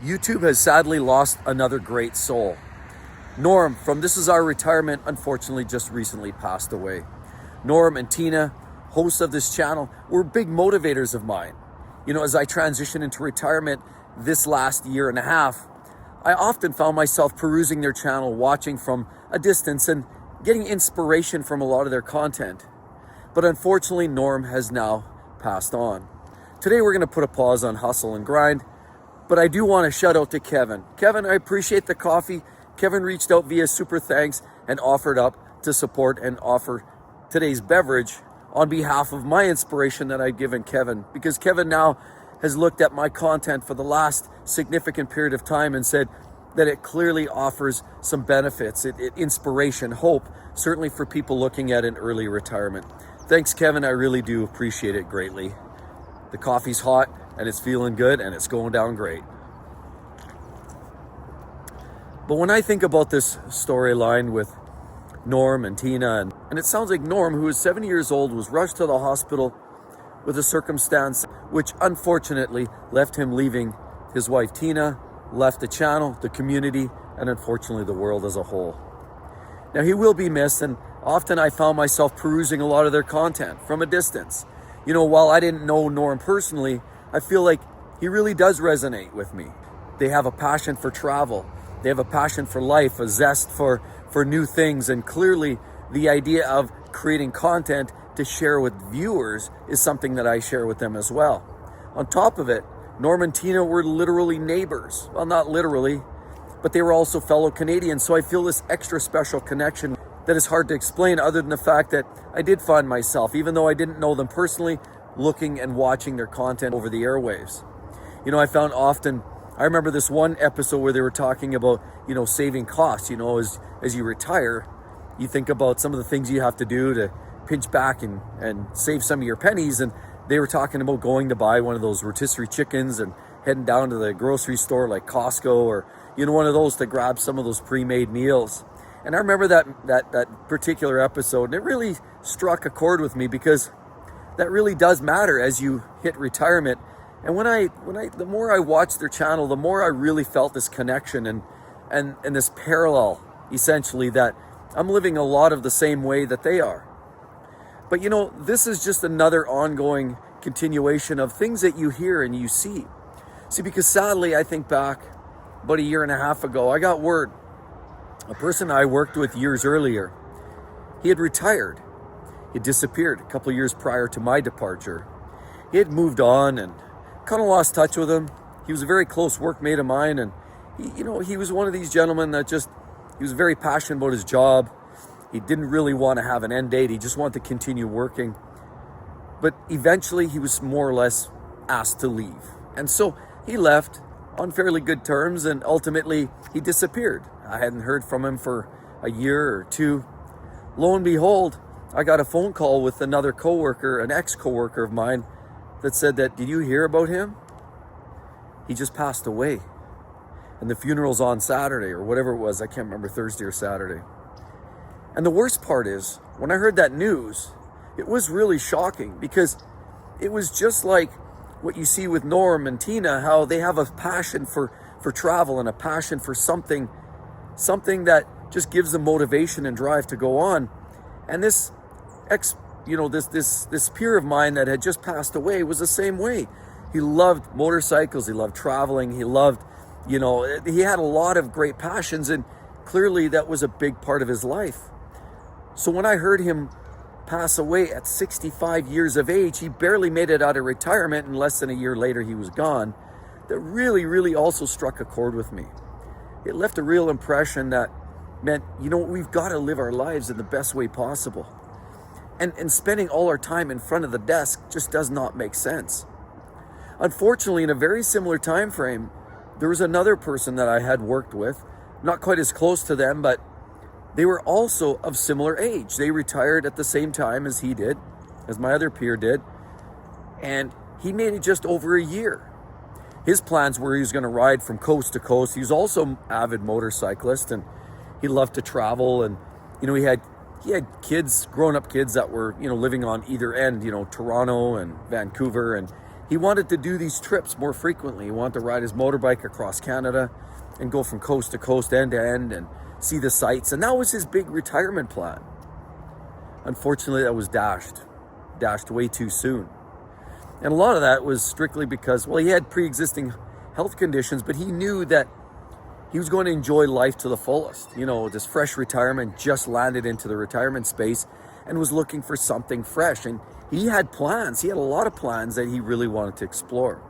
YouTube has sadly lost another great soul. Norm from This Is Our Retirement unfortunately just recently passed away. Norm and Tina, hosts of this channel, were big motivators of mine. You know, as I transitioned into retirement this last year and a half, I often found myself perusing their channel, watching from a distance and getting inspiration from a lot of their content. But unfortunately, Norm has now passed on. Today we're going to put a pause on hustle and grind, but I do want to shout out to Kevin. Kevin, I appreciate the coffee. Kevin reached out via Super Thanks and offered up to support and offer today's beverage on behalf of my inspiration that I've given Kevin, because Kevin now has looked at my content for the last significant period of time and said that it clearly offers some benefits, inspiration, hope, certainly for people looking at an early retirement. Thanks, Kevin. I really do appreciate it greatly. The coffee's hot and it's feeling good and it's going down great. But when I think about this storyline with Norm and Tina, and it sounds like Norm, who is 70 years old, was rushed to the hospital with a circumstance which unfortunately left him leaving his wife Tina, left the channel, the community, and unfortunately the world as a whole. Now he will be missed, and often I found myself perusing a lot of their content from a distance. You know, while I didn't know Norm personally, I feel like he really does resonate with me. They have a passion for travel. They have a passion for life, a zest for new things, and clearly the idea of creating content to share with viewers is something that I share with them as well. On top of it, Norm and Tina were literally neighbors. Well, not literally, but they were also fellow Canadians, so I feel this extra special connection that is hard to explain, other than the fact that I did find myself, even though I didn't know them personally, looking and watching their content over the airwaves. You know, I found often, I remember this one episode where they were talking about, you know, saving costs. You know, as you retire, you think about some of the things you have to do to pinch back and save some of your pennies. And they were talking about going to buy one of those rotisserie chickens and heading down to the grocery store like Costco, or, you know, one of those to grab some of those pre-made meals. And I remember that particular episode, and it really struck a chord with me, because that really does matter as you hit retirement. And the more I watched their channel, the more I really felt this connection and this parallel, essentially, that I'm living a lot of the same way that they are. But you know, this is just another ongoing continuation of things that you hear and you see. See, because sadly, I think back about a year and a half ago, I got word. A person I worked with years earlier, he had retired. He disappeared a couple of years prior to my departure. He had moved on and kind of lost touch with him. He was a very close workmate of mine, and he was one of these gentlemen that he was very passionate about his job. He didn't really want to have an end date. He just wanted to continue working. But eventually he was more or less asked to leave. And so he left on fairly good terms, and ultimately he disappeared. I hadn't heard from him for a year or two. Lo and behold, I got a phone call with another coworker, an ex-coworker of mine, that said that, "Did you hear about him? He just passed away. And the funeral's on Saturday," or whatever it was. I can't remember, Thursday or Saturday. And the worst part is, when I heard that news, it was really shocking, because it was just like what you see with Norm and Tina, how they have a passion for travel and a passion for something that just gives them motivation and drive to go on. And this peer of mine that had just passed away was the same way. He loved motorcycles, he loved traveling, he had a lot of great passions, and clearly that was a big part of his life. So when I heard him pass away at 65 years of age, he barely made it out of retirement, and less than a year later he was gone. That really, really also struck a chord with me. It left a real impression that meant, we've got to live our lives in the best way possible. And spending all our time in front of the desk just does not make sense. Unfortunately, in a very similar time frame, there was another person that I had worked with, not quite as close to them, but they were also of similar age. They retired at the same time as he did, as my other peer did, and he made it just over a year. His plans were he was going to ride from coast to coast. He was also an avid motorcyclist, and he loved to travel. And he had kids, grown-up kids that were living on either end, Toronto and Vancouver, and He wanted to do these trips more frequently. He wanted to ride his motorbike across Canada and go from coast to coast, end to end, and see the sights. And that was his big retirement plan. Unfortunately, that was dashed way too soon. And a lot of that was strictly because, well, he had pre-existing health conditions, but he knew that he was going to enjoy life to the fullest. You know, this fresh retirement, just landed into the retirement space and was looking for something fresh. And he had plans. He had a lot of plans that he really wanted to explore.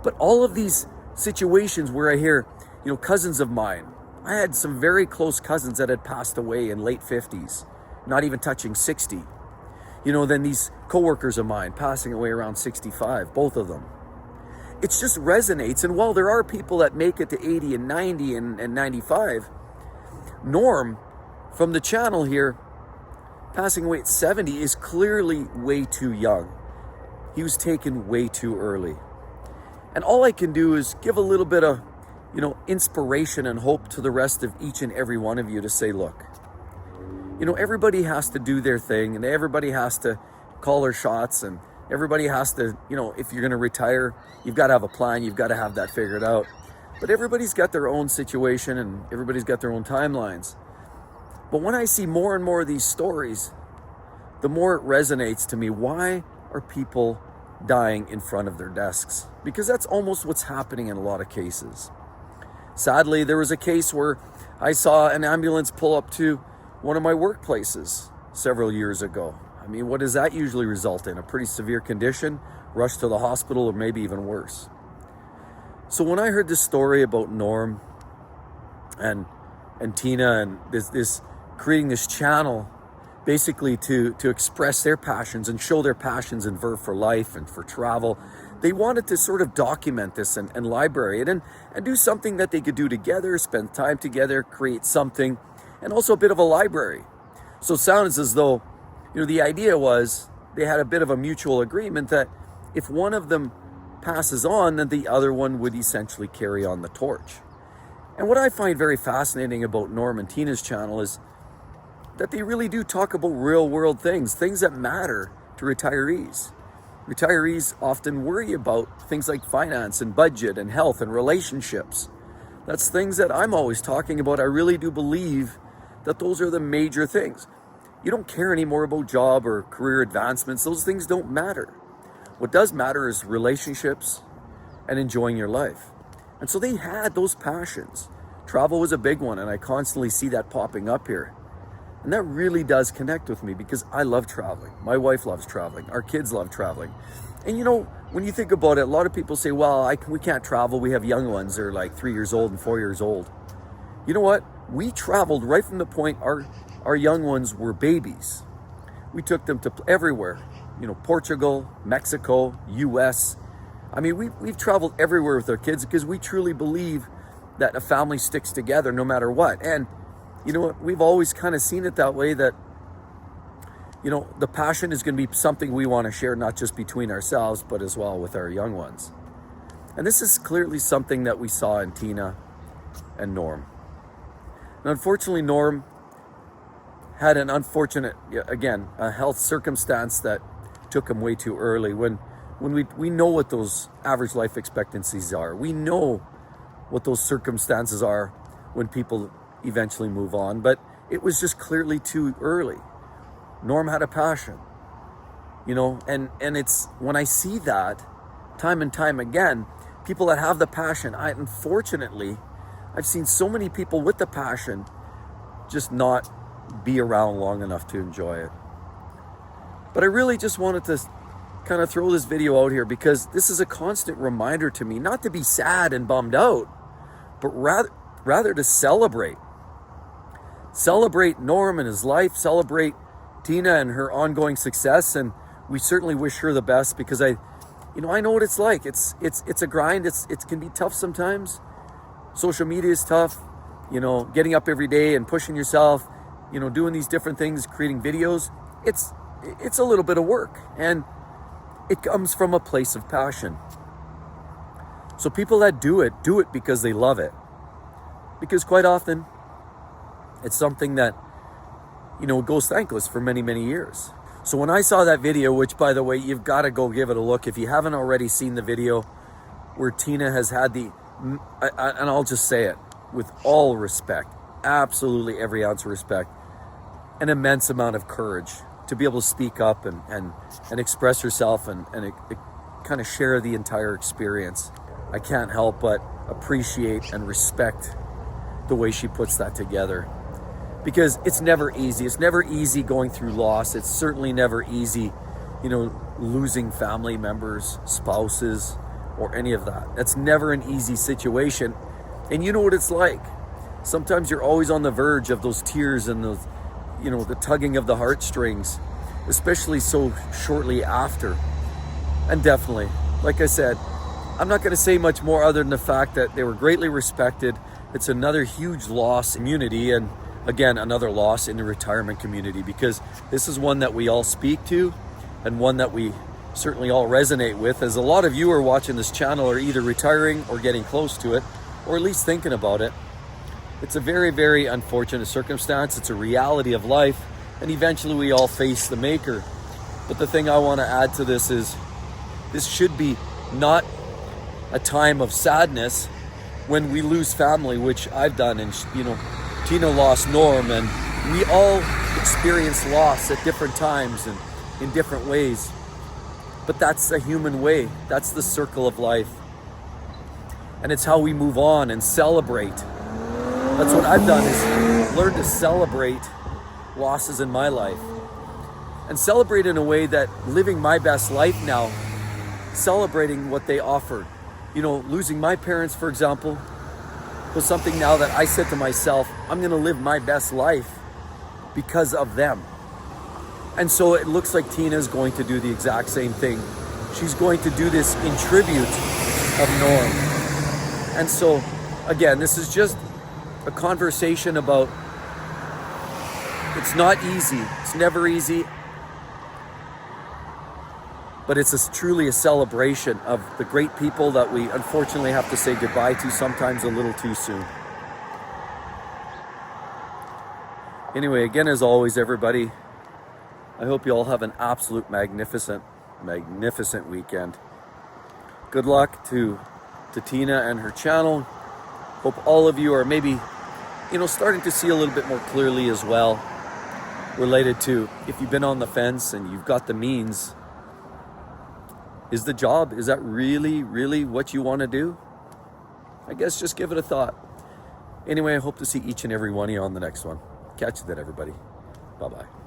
But all of these situations where I hear, you know, cousins of mine, I had some very close cousins that had passed away in late 50s, not even touching 60. You know, then these coworkers of mine passing away around 65, both of them. It just resonates. And while there are people that make it to 80 and 90 and 95, Norm from the channel here, passing away at 70, is clearly way too young. He was taken way too early. And all I can do is give a little bit of, you know, inspiration and hope to the rest of each and every one of you to say, look, you know, everybody has to do their thing and everybody has to call their shots, and everybody has to, you know, if you're going to retire, you've got to have a plan. You've got to have that figured out. But everybody's got their own situation and everybody's got their own timelines. But when I see more and more of these stories, the more it resonates to me. Why are people dying in front of their desks? Because that's almost what's happening in a lot of cases. Sadly, there was a case where I saw an ambulance pull up to one of my workplaces several years ago. I mean, what does that usually result in? A pretty severe condition, rush to the hospital, or maybe even worse. So when I heard this story about Norm and Tina and this creating this channel basically to express their passions and show their passions in Verve for Life and for travel, they wanted to sort of document this and library it and do something that they could do together, spend time together, create something, and also a bit of a library. So it sounds as though, you know, the idea was they had a bit of a mutual agreement that if one of them passes on, then the other one would essentially carry on the torch. And what I find very fascinating about Norm and Tina's channel is that they really do talk about real world things that matter to retirees. Retirees often worry about things like finance and budget and health and relationships. That's things that I'm always talking about. I really do believe that those are the major things. You don't care anymore about job or career advancements. Those things don't matter. What does matter is relationships and enjoying your life. And so they had those passions. Travel was a big one, and I constantly see that popping up here. And that really does connect with me because I love traveling. My wife loves traveling. Our kids love traveling. And you know, when you think about it, a lot of people say, well, we can't travel. We have young ones. They're like 3 years old and 4 years old. You know what? We traveled right from the point our young ones were babies. We took them to everywhere. You know, Portugal, Mexico, US. I mean, we've traveled everywhere with our kids because we truly believe that a family sticks together no matter what. And you know what? We've always kind of seen it that way, that, you know, the passion is going to be something we want to share, not just between ourselves, but as well with our young ones. And this is clearly something that we saw in Tina and Norm. And unfortunately, Norm had an unfortunate, again, a health circumstance that took him way too early. When we know what those average life expectancies are. We know what those circumstances are when people eventually move on, but it was just clearly too early. Norm had a passion, you know, and it's when I see that time and time again, people that have the passion, unfortunately, I've seen so many people with the passion just not be around long enough to enjoy it. But I really just wanted to kind of throw this video out here because this is a constant reminder to me not to be sad and bummed out, but rather to celebrate Norm and his life, celebrate Tina and her ongoing success. And we certainly wish her the best because I know what it's like. It's a grind. It can be tough sometimes. Social media is tough, you know, getting up every day and pushing yourself, you know, doing these different things, creating videos. It's a little bit of work, and it comes from a place of passion. So people that do it because they love it. Because quite often, it's something that, you know, goes thankless for many, many years. So when I saw that video, which by the way, you've got to go give it a look if you haven't already seen the video, where Tina has had and I'll just say it with all respect, absolutely every ounce of respect, an immense amount of courage to be able to speak up and express herself and kind of share the entire experience. I can't help but appreciate and respect the way she puts that together, because it's never easy. It's never easy going through loss. It's certainly never easy, losing family members, spouses, or any of that. That's never an easy situation. And you know what it's like. Sometimes you're always on the verge of those tears and those, the tugging of the heartstrings, especially so shortly after. And definitely, like I said, I'm not going to say much more other than the fact that they were greatly respected. It's another huge loss in community, and again, another loss in the retirement community, because this is one that we all speak to and one that we certainly all resonate with, as a lot of you are watching this channel are either retiring or getting close to it, or at least thinking about it. It's a very, very unfortunate circumstance. It's a reality of life, and eventually we all face the maker. But the thing I want to add to this is, this should be not a time of sadness when we lose family, which I've done, and Tina lost Norm, and we all experience loss at different times and in different ways. But that's the human way. That's the circle of life. And it's how we move on and celebrate. That's what I've done, is learn to celebrate losses in my life. And celebrate in a way that living my best life now, celebrating what they offered. Losing my parents, for example, was something now that I said to myself, I'm going to live my best life because of them. And so it looks like Tina is going to do the exact same thing. She's going to do this in tribute of Norm. And so, again, this is just a conversation about, it's not easy. It's never easy. But it's truly a celebration of the great people that we unfortunately have to say goodbye to, sometimes a little too soon. Anyway, again, as always, everybody, I hope you all have an absolute magnificent weekend. Good luck to Tina and her channel. Hope all of you are maybe, starting to see a little bit more clearly as well, related to, if you've been on the fence and you've got the means, is that really, really what you want to do? I guess just give it a thought. Anyway, I hope to see each and every one of you on the next one. Catch you then, everybody. Bye-bye.